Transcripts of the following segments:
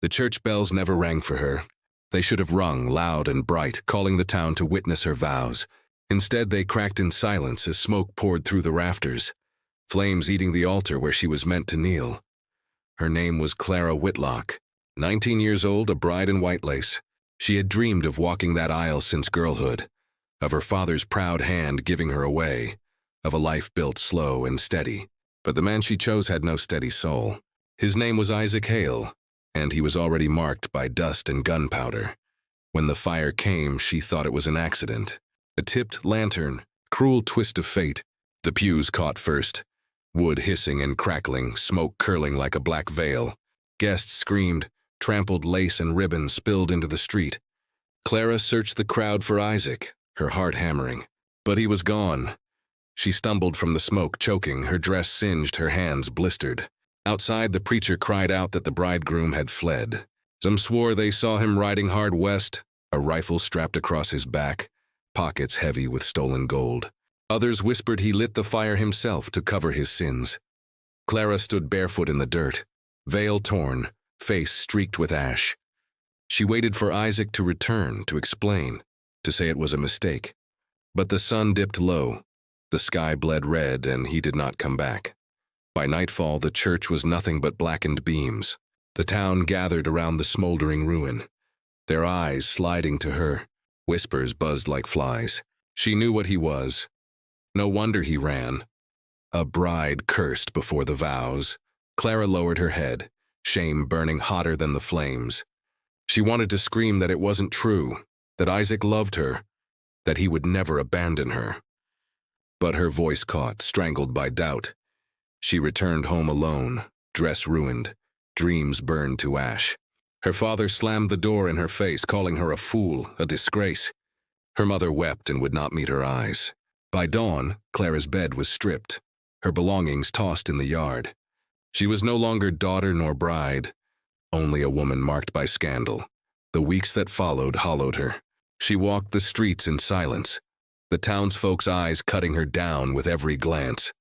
The church bells never rang for her. They should have rung loud and bright, calling the town to witness her vows. Instead, they cracked in silence as smoke poured through the rafters, flames eating the altar where she was meant to kneel. Her name was Clara Whitlock, 19 years old, a bride in white lace. She had dreamed of walking that aisle since girlhood, of her father's proud hand giving her away, of a life built slow and steady. But the man she chose had no steady soul. His name was Isaac Hale, and he was already marked by dust and gunpowder. When the fire came, she thought it was an accident. A tipped lantern, cruel twist of fate. The pews caught first, wood hissing and crackling, smoke curling like a black veil. Guests screamed, trampled lace and ribbon spilled into the street. Clara searched the crowd for Isaac, her heart hammering. But he was gone. She stumbled from the smoke, choking, her dress singed, her hands blistered. Outside, the preacher cried out that the bridegroom had fled. Some swore they saw him riding hard west, a rifle strapped across his back, pockets heavy with stolen gold. Others whispered he lit the fire himself to cover his sins. Clara stood barefoot in the dirt, veil torn, face streaked with ash. She waited for Isaac to return, to explain, to say it was a mistake. But the sun dipped low, the sky bled red, and he did not come back. By nightfall, the church was nothing but blackened beams. The town gathered around the smoldering ruin, their eyes sliding to her. Whispers buzzed like flies. She knew what he was. No wonder he ran. A bride cursed before the vows. Clara lowered her head, shame burning hotter than the flames. She wanted to scream that it wasn't true, that Isaac loved her, that he would never abandon her. But her voice caught, strangled by doubt. She returned home alone, dress ruined, dreams burned to ash. Her father slammed the door in her face, calling her a fool, a disgrace. Her mother wept and would not meet her eyes. By dawn, Clara's bed was stripped, her belongings tossed in the yard. She was no longer daughter nor bride, only a woman marked by scandal. The weeks that followed hollowed her. She walked the streets in silence, the townsfolk's eyes cutting her down with every glance.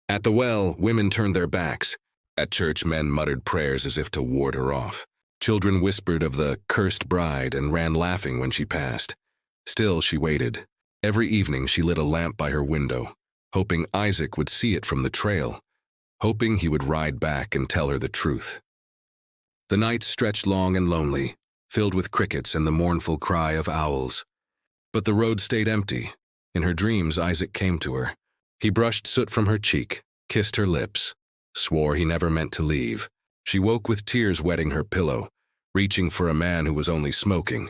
At the well, women turned their backs. At church, men muttered prayers as if to ward her off. Children whispered of the cursed bride and ran laughing when she passed. Still, she waited. Every evening, she lit a lamp by her window, hoping Isaac would see it from the trail, hoping he would ride back and tell her the truth. The nights stretched long and lonely, filled with crickets and the mournful cry of owls. But the road stayed empty. In her dreams, Isaac came to her. He brushed soot from her cheek, kissed her lips, swore he never meant to leave. She woke with tears wetting her pillow, reaching for a man who was only smoking.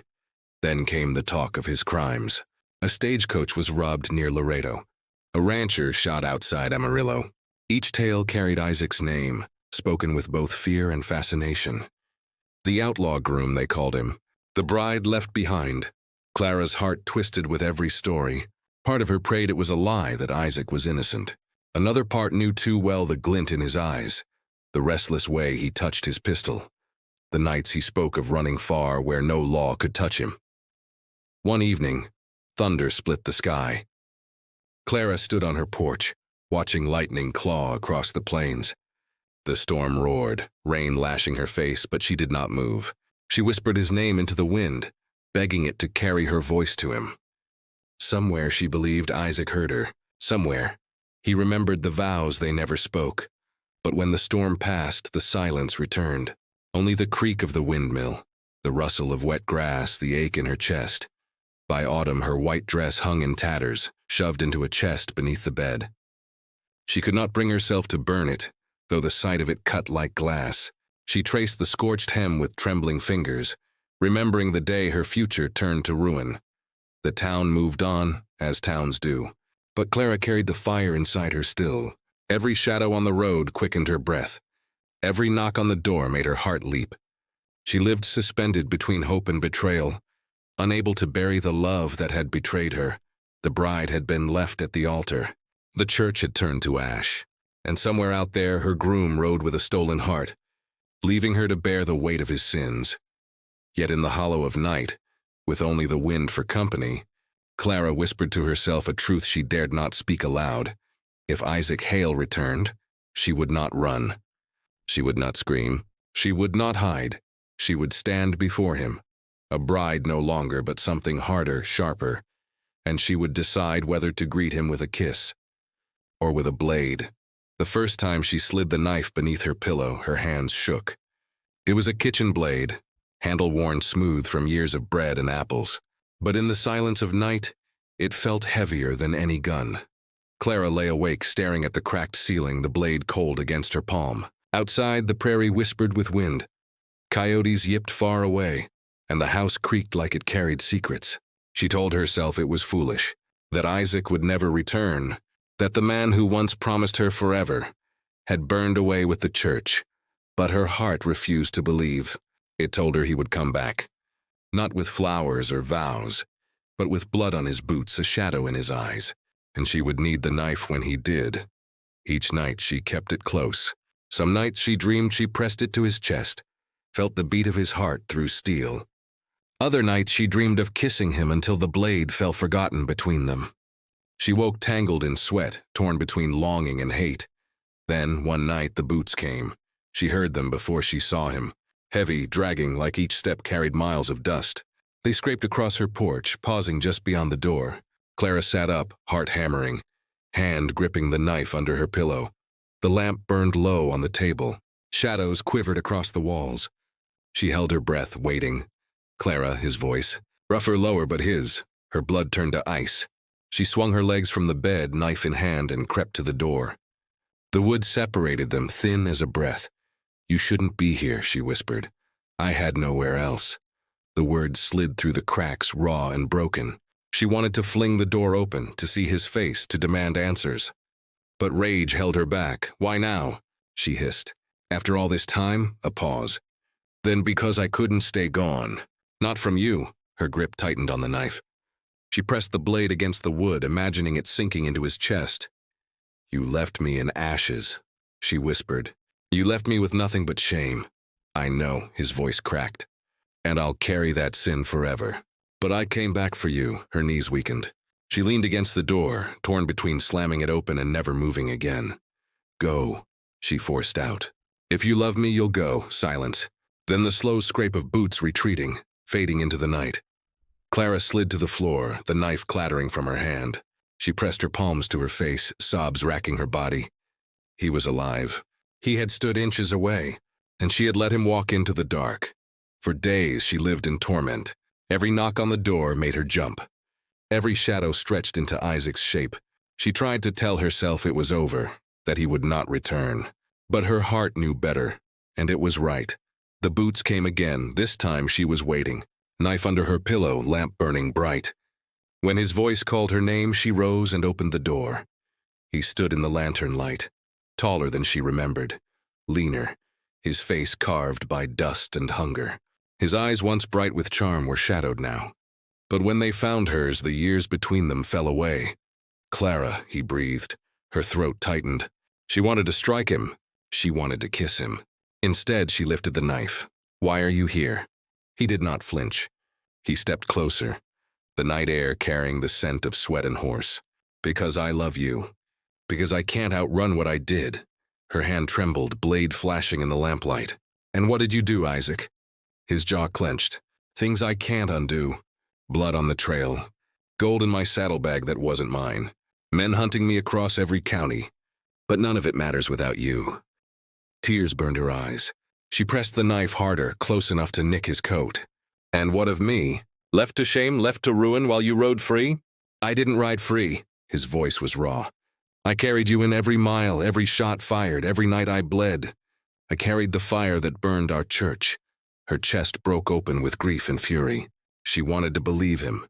Then came the talk of his crimes. A stagecoach was robbed near Laredo. A rancher shot outside Amarillo. Each tale carried Isaac's name, spoken with both fear and fascination. The outlaw groom, they called him. The bride left behind. Clara's heart twisted with every story. Part of her prayed it was a lie that Isaac was innocent. Another part knew too well the glint in his eyes, the restless way he touched his pistol, the nights he spoke of running far where no law could touch him. One evening, thunder split the sky. Clara stood on her porch, watching lightning claw across the plains. The storm roared, rain lashing her face, but she did not move. She whispered his name into the wind, begging it to carry her voice to him. Somewhere she believed Isaac heard her. Somewhere. He remembered the vows they never spoke. But when the storm passed, the silence returned. Only the creak of the windmill, the rustle of wet grass, the ache in her chest. By autumn, her white dress hung in tatters, shoved into a chest beneath the bed. She could not bring herself to burn it, though the sight of it cut like glass. She traced the scorched hem with trembling fingers, remembering the day her future turned to ruin. The town moved on, as towns do. But Clara carried the fire inside her still. Every shadow on the road quickened her breath. Every knock on the door made her heart leap. She lived suspended between hope and betrayal, unable to bury the love that had betrayed her. The bride had been left at the altar. The church had turned to ash. And somewhere out there, her groom rode with a stolen heart, leaving her to bear the weight of his sins. Yet in the hollow of night, with only the wind for company, Clara whispered to herself a truth she dared not speak aloud. If Isaac Hale returned, she would not run. She would not scream. She would not hide. She would stand before him, a bride no longer but something harder, sharper, and she would decide whether to greet him with a kiss or with a blade. The first time she slid the knife beneath her pillow, her hands shook. It was a kitchen blade, handle worn smooth from years of bread and apples. But in the silence of night, it felt heavier than any gun. Clara lay awake, staring at the cracked ceiling, the blade cold against her palm. Outside, the prairie whispered with wind. Coyotes yipped far away, and the house creaked like it carried secrets. She told herself it was foolish, that Isaac would never return, that the man who once promised her forever had burned away with the church. But her heart refused to believe. It told her he would come back, not with flowers or vows, but with blood on his boots, a shadow in his eyes, and she would need the knife when he did. Each night she kept it close. Some nights she dreamed she pressed it to his chest, felt the beat of his heart through steel. Other nights she dreamed of kissing him until the blade fell forgotten between them. She woke tangled in sweat, torn between longing and hate. Then, one night, the boots came. She heard them before she saw him, heavy, dragging like each step carried miles of dust. They scraped across her porch, pausing just beyond the door. Clara sat up, heart hammering, hand gripping the knife under her pillow. The lamp burned low on the table. Shadows quivered across the walls. She held her breath, waiting. Clara, his voice, rougher, lower, but his. Her blood turned to ice. She swung her legs from the bed, knife in hand, and crept to the door. The wood separated them, thin as a breath. "You shouldn't be here," she whispered. "I had nowhere else." The words slid through the cracks, raw and broken. She wanted to fling the door open, to see his face, to demand answers. But rage held her back. "Why now?" she hissed. "After all this time?" A pause. "Then because I couldn't stay gone. Not from you." Her grip tightened on the knife. She pressed the blade against the wood, imagining it sinking into his chest. "You left me in ashes," she whispered. "You left me with nothing but shame." "I know," his voice cracked. "And I'll carry that sin forever. But I came back for you." Her knees weakened. She leaned against the door, torn between slamming it open and never moving again. "Go," she forced out. "If you love me, you'll go." Silence. Then the slow scrape of boots retreating, fading into the night. Clara slid to the floor, the knife clattering from her hand. She pressed her palms to her face, sobs racking her body. He was alive. He had stood inches away, and she had let him walk into the dark. For days she lived in torment. Every knock on the door made her jump. Every shadow stretched into Isaac's shape. She tried to tell herself it was over, that he would not return. But her heart knew better, and it was right. The boots came again. This time she was waiting. Knife under her pillow, lamp burning bright. When his voice called her name, she rose and opened the door. He stood in the lantern light, taller than she remembered, leaner, his face carved by dust and hunger. His eyes, once bright with charm, were shadowed now. But when they found hers, the years between them fell away. "Clara," he breathed. Her throat tightened. She wanted to strike him. She wanted to kiss him. Instead, she lifted the knife. "Why are you here?" He did not flinch. He stepped closer, the night air carrying the scent of sweat and horse. "Because I love you. Because I can't outrun what I did." Her hand trembled, blade flashing in the lamplight. "And what did you do, Isaac?" His jaw clenched. "Things I can't undo. Blood on the trail. Gold in my saddlebag that wasn't mine. Men hunting me across every county. But none of it matters without you." Tears burned her eyes. She pressed the knife harder, close enough to nick his coat. "And what of me? Left to shame, left to ruin while you rode free?" "I didn't ride free." His voice was raw. "I carried you in every mile, every shot fired, every night I bled. I carried the fire that burned our church." Her chest broke open with grief and fury. She wanted to believe him.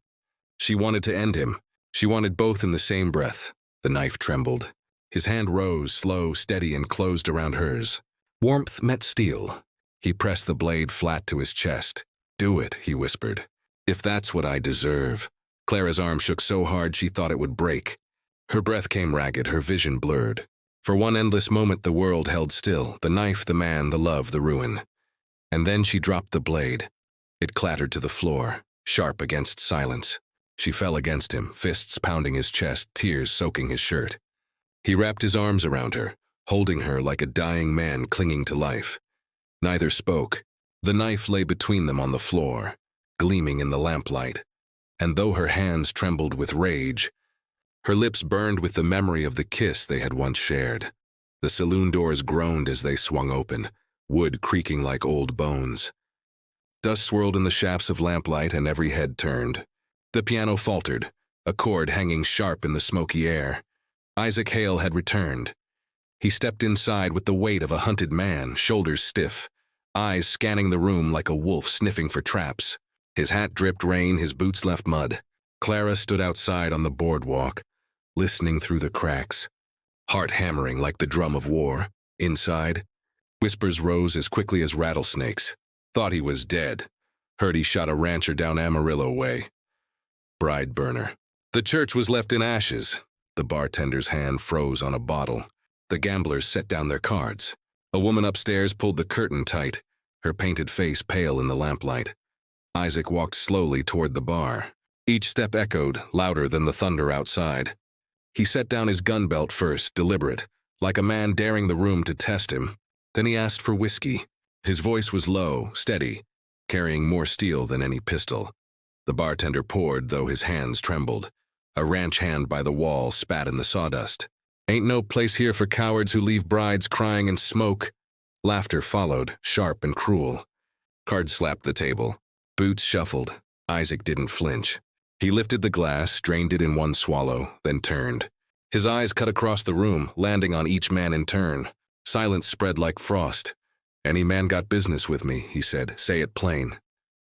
She wanted to end him. She wanted both in the same breath. The knife trembled. His hand rose, slow, steady, and closed around hers. Warmth met steel. He pressed the blade flat to his chest. "Do it," he whispered. "If that's what I deserve." Clara's arm shook so hard she thought it would break. Her breath came ragged, her vision blurred. For one endless moment the world held still, the knife, the man, the love, the ruin. And then she dropped the blade. It clattered to the floor, sharp against silence. She fell against him, fists pounding his chest, tears soaking his shirt. He wrapped his arms around her, holding her like a dying man clinging to life. Neither spoke. The knife lay between them on the floor, gleaming in the lamplight, and though her hands trembled with rage, her lips burned with the memory of the kiss they had once shared. The saloon doors groaned as they swung open, wood creaking like old bones. Dust swirled in the shafts of lamplight and every head turned. The piano faltered, a chord hanging sharp in the smoky air. Isaac Hale had returned. He stepped inside with the weight of a hunted man, shoulders stiff, eyes scanning the room like a wolf sniffing for traps. His hat dripped rain, his boots left mud. Clara stood outside on the boardwalk, listening through the cracks, heart hammering like the drum of war. Inside, whispers rose as quickly as rattlesnakes. Thought he was dead. Heard he shot a rancher down Amarillo way. Bride burner. The church was left in ashes. The bartender's hand froze on a bottle. The gamblers set down their cards. A woman upstairs pulled the curtain tight, her painted face pale in the lamplight. Isaac walked slowly toward the bar. Each step echoed, louder than the thunder outside. He set down his gun belt first, deliberate, like a man daring the room to test him. Then he asked for whiskey. His voice was low, steady, carrying more steel than any pistol. The bartender poured, though his hands trembled. A ranch hand by the wall spat in the sawdust. "Ain't no place here for cowards who leave brides crying in smoke." Laughter followed, sharp and cruel. Cards slapped the table. Boots shuffled. Isaac didn't flinch. He lifted the glass, drained it in one swallow, then turned. His eyes cut across the room, landing on each man in turn. Silence spread like frost. "Any man got business with me," he said. "Say it plain."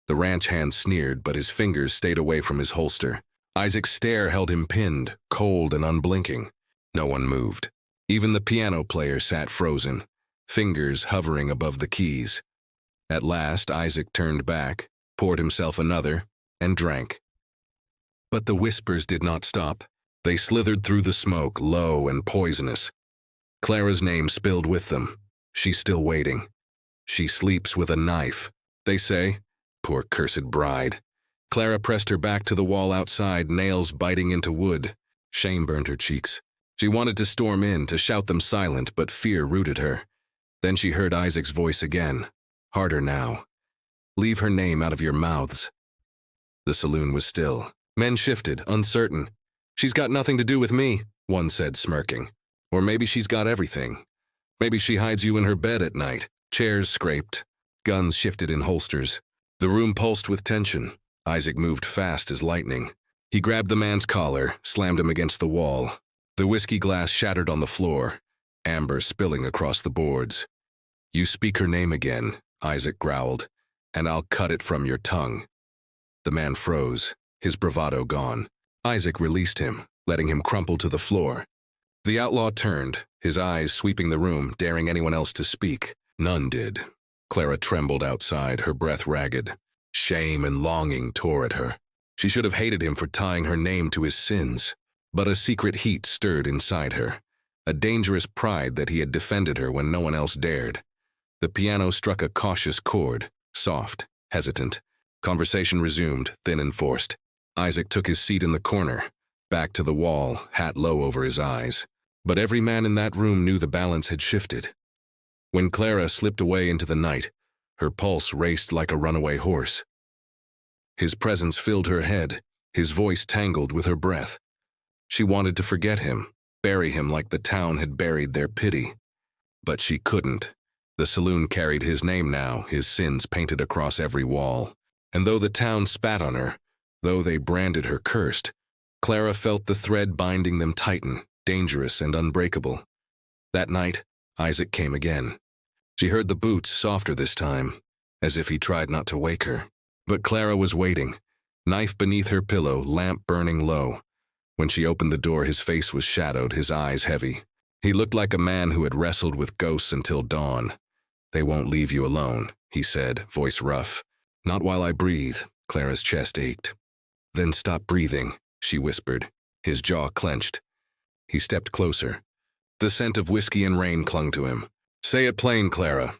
The ranch hand sneered, but his fingers stayed away from his holster. Isaac's stare held him pinned, cold and unblinking. No one moved. Even the piano player sat frozen, fingers hovering above the keys. At last, Isaac turned back, poured himself another, and drank. But the whispers did not stop. They slithered through the smoke, low and poisonous. Clara's name spilled with them. She's still waiting. She sleeps with a knife, they say. Poor cursed bride. Clara pressed her back to the wall outside, nails biting into wood. Shame burned her cheeks. She wanted to storm in, to shout them silent, but fear rooted her. Then she heard Isaac's voice again, harder now. "Leave her name out of your mouths." The saloon was still. Men shifted, uncertain. "She's got nothing to do with me," one said, smirking. "Or maybe she's got everything. Maybe she hides you in her bed at night." Chairs scraped. Guns shifted in holsters. The room pulsed with tension. Isaac moved fast as lightning. He grabbed the man's collar, slammed him against the wall. The whiskey glass shattered on the floor, amber spilling across the boards. "You speak her name again," Isaac growled, "and I'll cut it from your tongue." The man froze, his bravado gone. Isaac released him, letting him crumple to the floor. The outlaw turned, his eyes sweeping the room, daring anyone else to speak. None did. Clara trembled outside, her breath ragged. Shame and longing tore at her. She should have hated him for tying her name to his sins. But a secret heat stirred inside her, a dangerous pride that he had defended her when no one else dared. The piano struck a cautious chord, soft, hesitant. Conversation resumed, thin and forced. Isaac took his seat in the corner, back to the wall, hat low over his eyes. But every man in that room knew the balance had shifted. When Clara slipped away into the night, her pulse raced like a runaway horse. His presence filled her head, his voice tangled with her breath. She wanted to forget him, bury him like the town had buried their pity. But she couldn't. The saloon carried his name now, his sins painted across every wall. And though the town spat on her, though they branded her cursed, Clara felt the thread binding them tighten, dangerous and unbreakable. That night, Isaac came again. She heard the boots, softer this time, as if he tried not to wake her. But Clara was waiting, knife beneath her pillow, lamp burning low. When she opened the door, his face was shadowed, his eyes heavy. He looked like a man who had wrestled with ghosts until dawn. "They won't leave you alone," he said, voice rough. "Not while I breathe." Clara's chest ached. "Then stop breathing," she whispered. His jaw clenched. He stepped closer. The scent of whiskey and rain clung to him. "Say it plain, Clara.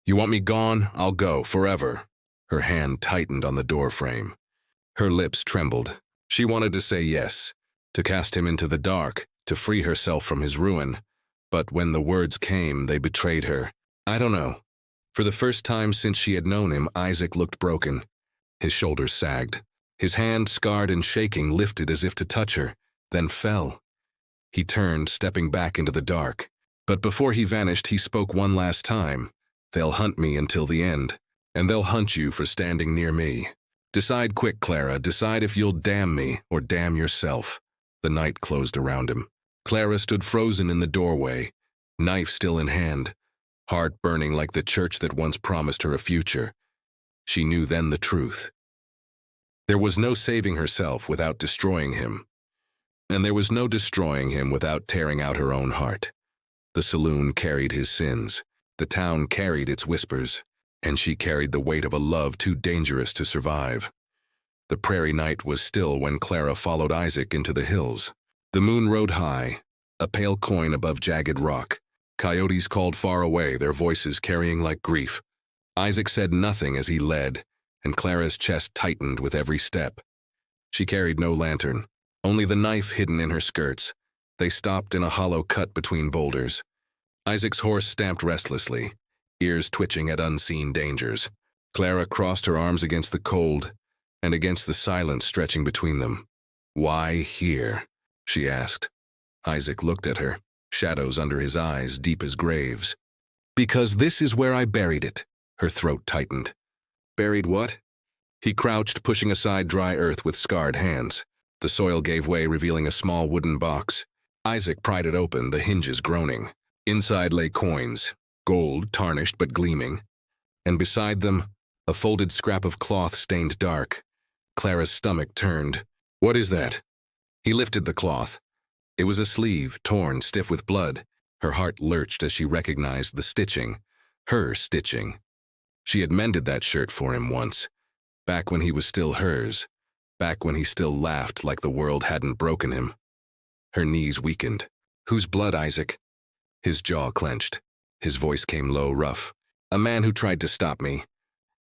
You want me gone? I'll go, forever." Her hand tightened on the doorframe. Her lips trembled. She wanted to say yes, to cast him into the dark, to free herself from his ruin. But when the words came, they betrayed her. "I don't know. For the first time since she had known him, Isaac looked broken. His shoulders sagged. His hand, scarred and shaking, lifted as if to touch her, then fell. He turned, stepping back into the dark. But before he vanished, he spoke one last time. "They'll hunt me until the end, and they'll hunt you for standing near me. Decide quick, Clara. Decide if you'll damn me or damn yourself." The night closed around him. Clara stood frozen in the doorway, knife still in hand, heart burning like the church that once promised her a future. She knew then the truth. There was no saving herself without destroying him, and there was no destroying him without tearing out her own heart. The saloon carried his sins, the town carried its whispers, and she carried the weight of a love too dangerous to survive. The prairie night was still when Clara followed Isaac into the hills. The moon rode high, a pale coin above jagged rock. Coyotes called far away, their voices carrying like grief. Isaac said nothing as he led, and Clara's chest tightened with every step. She carried no lantern, only the knife hidden in her skirts. They stopped in a hollow cut between boulders. Isaac's horse stamped restlessly, ears twitching at unseen dangers. Clara crossed her arms against the cold and against the silence stretching between them. "Why here?" she asked. Isaac looked at her, shadows under his eyes, deep as graves. "Because this is where I buried it." Her throat tightened. "Buried what?" He crouched, pushing aside dry earth with scarred hands. The soil gave way, revealing a small wooden box. Isaac pried it open, the hinges groaning. Inside lay coins, gold, tarnished but gleaming. And beside them, a folded scrap of cloth stained dark. Clara's stomach turned. "What is that?" He lifted the cloth. It was a sleeve, torn, stiff with blood. Her heart lurched as she recognized the stitching. Her stitching. She had mended that shirt for him once, back when he was still hers, back when he still laughed like the world hadn't broken him. Her knees weakened. "Whose blood, Isaac?" His jaw clenched. His voice came low, rough. "A man who tried to stop me.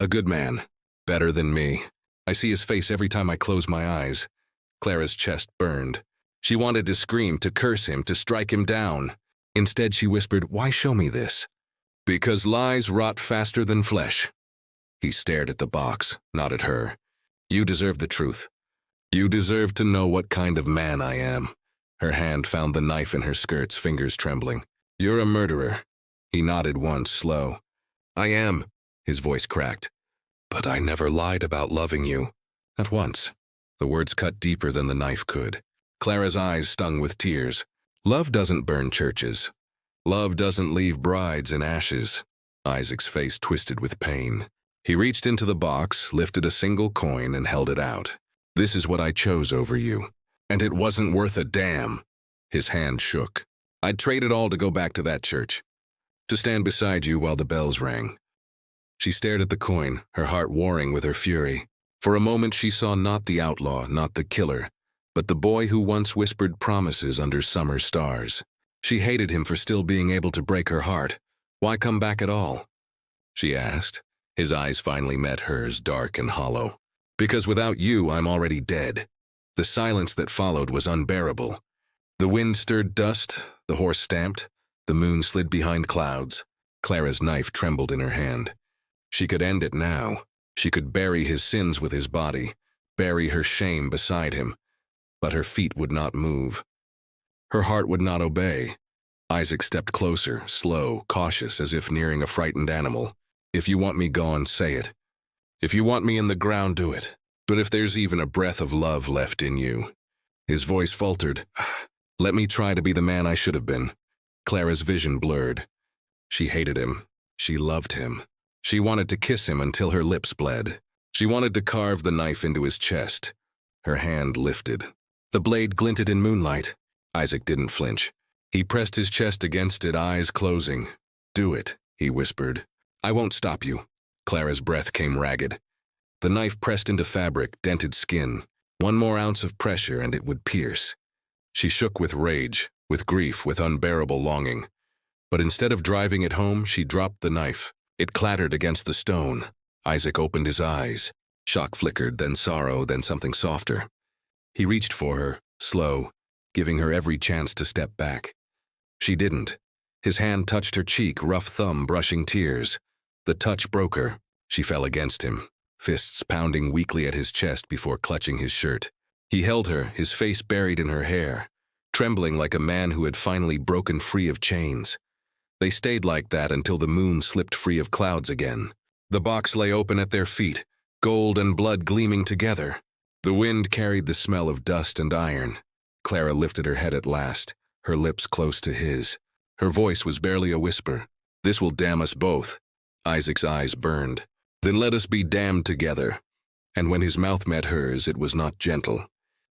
A good man. Better than me. I see his face every time I close my eyes." Clara's chest burned. She wanted to scream, to curse him, to strike him down. Instead, she whispered, "Why show me this?" "Because lies rot faster than flesh." He stared at the box, not at her. "You deserve the truth. You deserve to know what kind of man I am." Her hand found the knife in her skirts, fingers trembling. "You're a murderer." He nodded once, slow. "I am," his voice cracked. "But I never lied about loving you. Not once." The words cut deeper than the knife could. Clara's eyes stung with tears. "Love doesn't burn churches. Love doesn't leave brides in ashes." Isaac's face twisted with pain. He reached into the box, lifted a single coin, and held it out. "This is what I chose over you. And it wasn't worth a damn." His hand shook. "I'd trade it all to go back to that church. To stand beside you while the bells rang." She stared at the coin, her heart warring with her fury. For a moment she saw not the outlaw, not the killer, but the boy who once whispered promises under summer stars. She hated him for still being able to break her heart. "Why come back at all?" she asked. His eyes finally met hers, dark and hollow. "Because without you, I'm already dead." The silence that followed was unbearable. The wind stirred dust, the horse stamped, the moon slid behind clouds. Clara's knife trembled in her hand. She could end it now. She could bury his sins with his body, bury her shame beside him. But her feet would not move. Her heart would not obey. Isaac stepped closer, slow, cautious, as if nearing a frightened animal. "If you want me gone, say it. If you want me in the ground, do it. But if there's even a breath of love left in you." His voice faltered. "Let me try to be the man I should have been." Clara's vision blurred. She hated him. She loved him. She wanted to kiss him until her lips bled. She wanted to carve the knife into his chest. Her hand lifted. The blade glinted in moonlight. Isaac didn't flinch. He pressed his chest against it, eyes closing. "Do it," he whispered. "I won't stop you." Clara's breath came ragged. The knife pressed into fabric, dented skin. One more ounce of pressure and it would pierce. She shook with rage, with grief, with unbearable longing. But instead of driving it home, she dropped the knife. It clattered against the stone. Isaac opened his eyes. Shock flickered, then sorrow, then something softer. He reached for her, slow, giving her every chance to step back. She didn't. His hand touched her cheek, rough thumb brushing tears. The touch broke her. She fell against him, fists pounding weakly at his chest before clutching his shirt. He held her, his face buried in her hair, trembling like a man who had finally broken free of chains. They stayed like that until the moon slipped free of clouds again. The box lay open at their feet, gold and blood gleaming together. The wind carried the smell of dust and iron. Clara lifted her head at last, her lips close to his. Her voice was barely a whisper. "This will damn us both." Isaac's eyes burned. "Then let us be damned together." And when his mouth met hers, it was not gentle.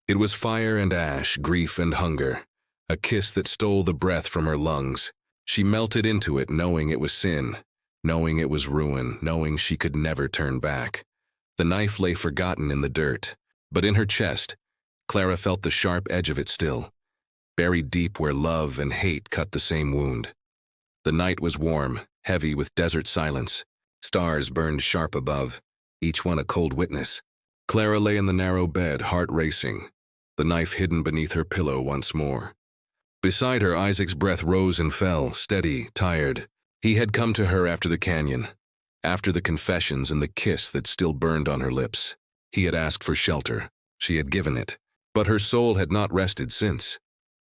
It was fire and ash, grief and hunger, a kiss that stole the breath from her lungs. She melted into it, knowing it was sin, knowing it was ruin, knowing she could never turn back. The knife lay forgotten in the dirt, but in her chest, Clara felt the sharp edge of it still, buried deep where love and hate cut the same wound. The night was warm, heavy with desert silence. Stars burned sharp above, each one a cold witness. Clara lay in the narrow bed, heart racing, the knife hidden beneath her pillow once more. Beside her, Isaac's breath rose and fell, steady, tired. He had come to her after the canyon, after the confessions and the kiss that still burned on her lips. He had asked for shelter. She had given it. But her soul had not rested since.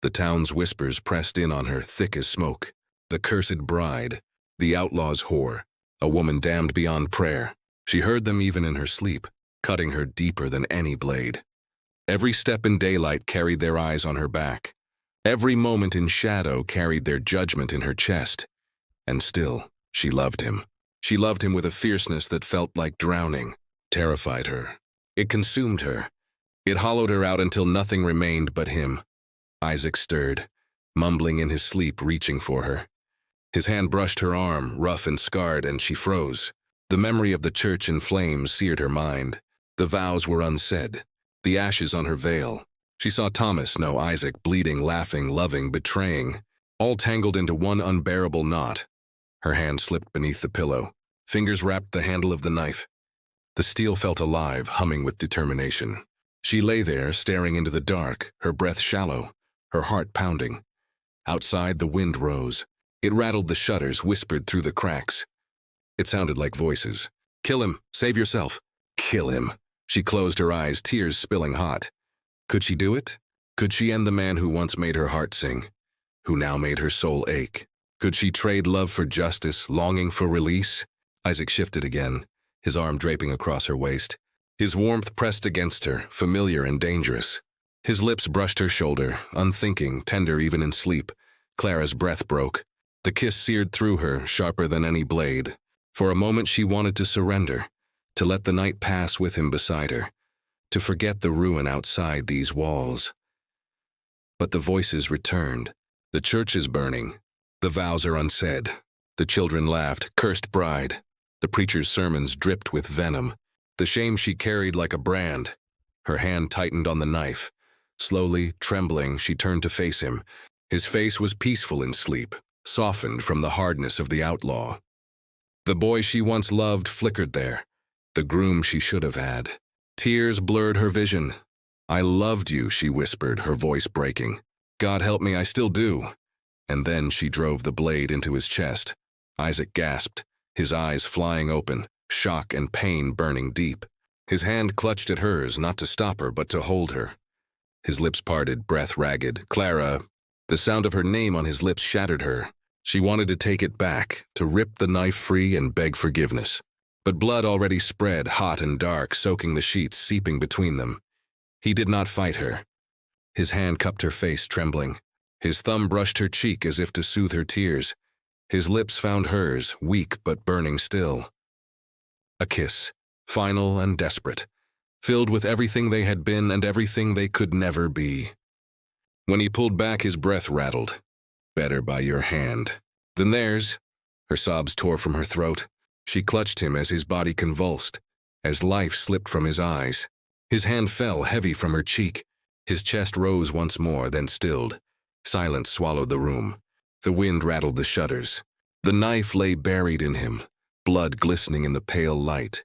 The town's whispers pressed in on her, thick as smoke. The cursed bride, the outlaw's whore, a woman damned beyond prayer. She heard them even in her sleep, cutting her deeper than any blade. Every step in daylight carried their eyes on her back. Every moment in shadow carried their judgment in her chest. And still, she loved him. She loved him with a fierceness that felt like drowning, terrified her. It consumed her. It hollowed her out until nothing remained but him. Isaac stirred, mumbling in his sleep, reaching for her. His hand brushed her arm, rough and scarred, and she froze. The memory of the church in flames seared her mind. The vows were unsaid, the ashes on her veil. She saw Thomas, no Isaac, bleeding, laughing, loving, betraying, all tangled into one unbearable knot. Her hand slipped beneath the pillow. Fingers wrapped the handle of the knife. The steel felt alive, humming with determination. She lay there, staring into the dark, her breath shallow, her heart pounding. Outside, the wind rose. It rattled the shutters, whispered through the cracks. It sounded like voices. "Kill him! Save yourself!" Kill him! She closed her eyes, tears spilling hot. Could she do it? Could she end the man who once made her heart sing, who now made her soul ache? Could she trade love for justice, longing for release? Isaac shifted again, his arm draping across her waist. His warmth pressed against her, familiar and dangerous. His lips brushed her shoulder, unthinking, tender even in sleep. Clara's breath broke. The kiss seared through her, sharper than any blade. For a moment she wanted to surrender, to let the night pass with him beside her, to forget the ruin outside these walls. But the voices returned. The church is burning. The vows are unsaid. The children laughed, cursed bride. The preacher's sermons dripped with venom. The shame she carried like a brand. Her hand tightened on the knife. Slowly, trembling, she turned to face him. His face was peaceful in sleep, softened from the hardness of the outlaw. The boy she once loved flickered there, the groom she should have had. Tears blurred her vision. "I loved you," she whispered, her voice breaking. "God help me, I still do." And then she drove the blade into his chest. Isaac gasped, his eyes flying open, shock and pain burning deep. His hand clutched at hers, not to stop her, but to hold her. His lips parted, breath ragged. "Clara." The sound of her name on his lips shattered her. She wanted to take it back, to rip the knife free and beg forgiveness. But blood already spread, hot and dark, soaking the sheets, seeping between them. He did not fight her. His hand cupped her face, trembling. His thumb brushed her cheek as if to soothe her tears. His lips found hers, weak but burning still. A kiss, final and desperate, filled with everything they had been and everything they could never be. When he pulled back, his breath rattled. "Better by your hand than theirs." Her sobs tore from her throat. She clutched him as his body convulsed, as life slipped from his eyes. His hand fell heavy from her cheek. His chest rose once more, then stilled. Silence swallowed the room. The wind rattled the shutters. The knife lay buried in him, blood glistening in the pale light.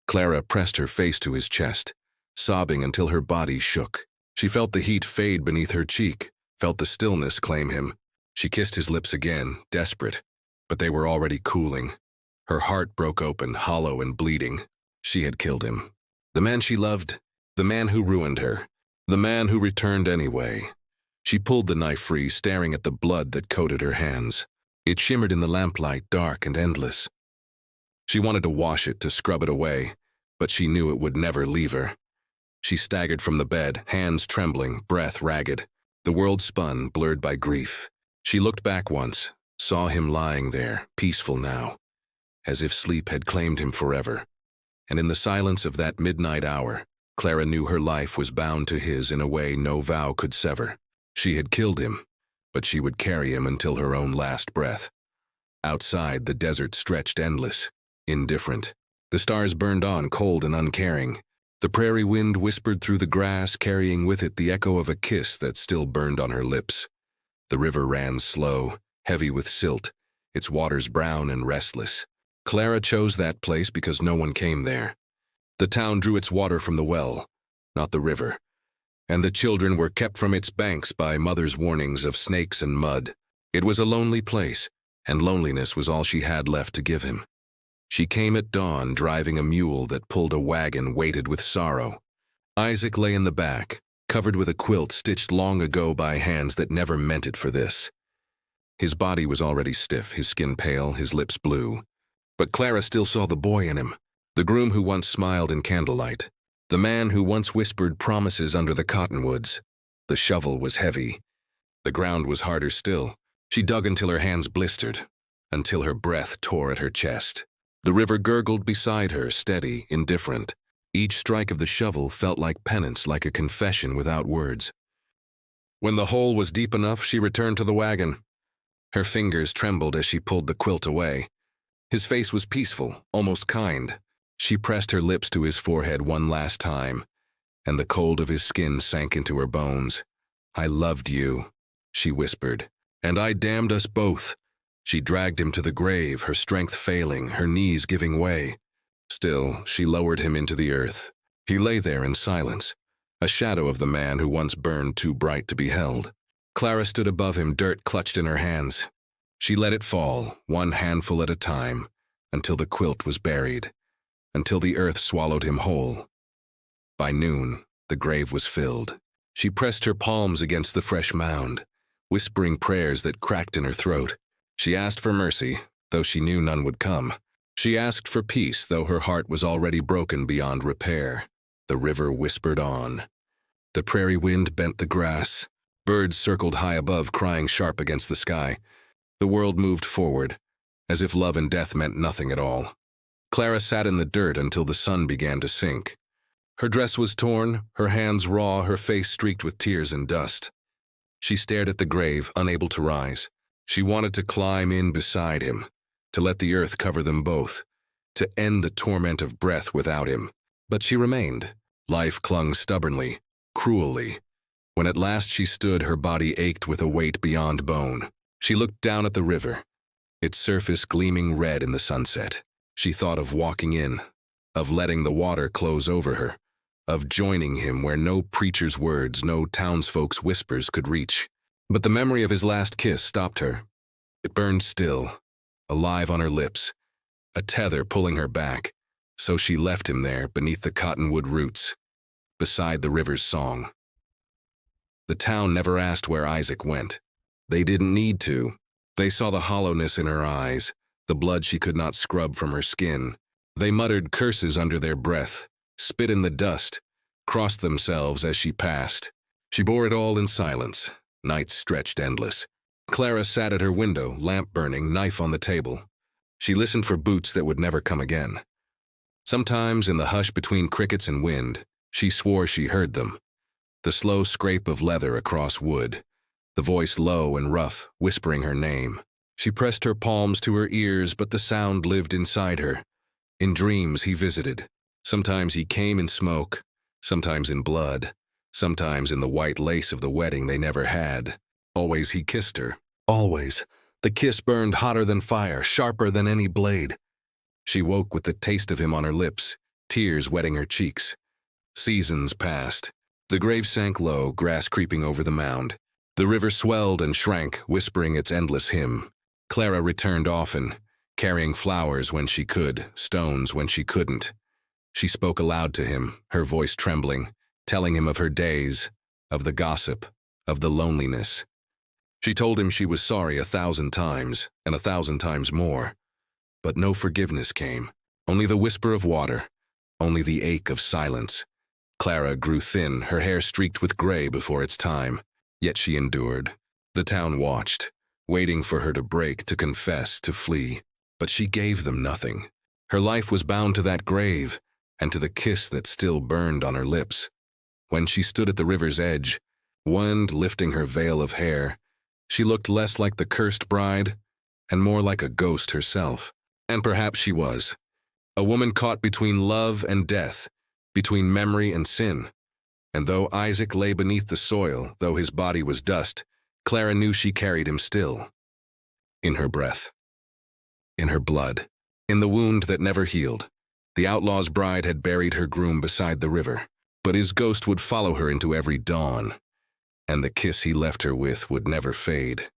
Clara pressed her face to his chest, sobbing until her body shook. She felt the heat fade beneath her cheek, felt the stillness claim him. She kissed his lips again, desperate, but they were already cooling. Her heart broke open, hollow and bleeding. She had killed him. The man she loved, the man who ruined her, the man who returned anyway. She pulled the knife free, staring at the blood that coated her hands. It shimmered in the lamplight, dark and endless. She wanted to wash it, to scrub it away, but she knew it would never leave her. She staggered from the bed, hands trembling, breath ragged. The world spun, blurred by grief. She looked back once, saw him lying there, peaceful now, as if sleep had claimed him forever. And in the silence of that midnight hour, Clara knew her life was bound to his in a way no vow could sever. She had killed him, but she would carry him until her own last breath. Outside, the desert stretched endless, indifferent. The stars burned on, cold and uncaring. The prairie wind whispered through the grass, carrying with it the echo of a kiss that still burned on her lips. The river ran slow, heavy with silt, its waters brown and restless. Clara chose that place because no one came there. The town drew its water from the well, not the river, and the children were kept from its banks by mother's warnings of snakes and mud. It was a lonely place, and loneliness was all she had left to give him. She came at dawn, driving a mule that pulled a wagon weighted with sorrow. Isaac lay in the back, covered with a quilt stitched long ago by hands that never meant it for this. His body was already stiff, his skin pale, his lips blue. But Clara still saw the boy in him, the groom who once smiled in candlelight, the man who once whispered promises under the cottonwoods. The shovel was heavy. The ground was harder still. She dug until her hands blistered, until her breath tore at her chest. The river gurgled beside her, steady, indifferent. Each strike of the shovel felt like penance, like a confession without words. When the hole was deep enough, she returned to the wagon. Her fingers trembled as she pulled the quilt away. His face was peaceful, almost kind. She pressed her lips to his forehead one last time, and the cold of his skin sank into her bones. "I loved you," she whispered, "and I damned us both." She dragged him to the grave, her strength failing, her knees giving way. Still, she lowered him into the earth. He lay there in silence, a shadow of the man who once burned too bright to be held. Clara stood above him, dirt clutched in her hands. She let it fall, one handful at a time, until the quilt was buried, until the earth swallowed him whole. By noon, the grave was filled. She pressed her palms against the fresh mound, whispering prayers that cracked in her throat. She asked for mercy, though she knew none would come. She asked for peace, though her heart was already broken beyond repair. The river whispered on. The prairie wind bent the grass. Birds circled high above, crying sharp against the sky. The world moved forward, as if love and death meant nothing at all. Clara sat in the dirt until the sun began to sink. Her dress was torn, her hands raw, her face streaked with tears and dust. She stared at the grave, unable to rise. She wanted to climb in beside him, to let the earth cover them both, to end the torment of breath without him. But she remained. Life clung stubbornly, cruelly. When at last she stood, her body ached with a weight beyond bone. She looked down at the river, its surface gleaming red in the sunset. She thought of walking in, of letting the water close over her, of joining him where no preacher's words, no townsfolk's whispers could reach. But the memory of his last kiss stopped her. It burned still, alive on her lips, a tether pulling her back, so she left him there beneath the cottonwood roots, beside the river's song. The town never asked where Isaac went. They didn't need to. They saw the hollowness in her eyes, the blood she could not scrub from her skin. They muttered curses under their breath, spit in the dust, crossed themselves as she passed. She bore it all in silence. Nights stretched endless. Clara sat at her window, lamp burning, knife on the table. She listened for boots that would never come again. Sometimes, in the hush between crickets and wind, she swore she heard them. The slow scrape of leather across wood, the voice low and rough, whispering her name. She pressed her palms to her ears, but the sound lived inside her. In dreams he visited. Sometimes he came in smoke, sometimes in blood, sometimes in the white lace of the wedding they never had. Always he kissed her. Always. The kiss burned hotter than fire, sharper than any blade. She woke with the taste of him on her lips, tears wetting her cheeks. Seasons passed. The grave sank low, grass creeping over the mound. The river swelled and shrank, whispering its endless hymn. Clara returned often, carrying flowers when she could, stones when she couldn't. She spoke aloud to him, her voice trembling, telling him of her days, of the gossip, of the loneliness. She told him she was sorry 1,000 times, and 1,000 times more. But no forgiveness came, only the whisper of water, only the ache of silence. Clara grew thin, her hair streaked with gray before its time, yet she endured. The town watched, waiting for her to break, to confess, to flee. But she gave them nothing. Her life was bound to that grave, and to the kiss that still burned on her lips. When she stood at the river's edge, wind lifting her veil of hair, she looked less like the cursed bride, and more like a ghost herself. And perhaps she was. A woman caught between love and death, between memory and sin. And though Isaac lay beneath the soil, though his body was dust, Clara knew she carried him still. In her breath. In her blood. In the wound that never healed. The outlaw's bride had buried her groom beside the river, but his ghost would follow her into every dawn, and the kiss he left her with would never fade.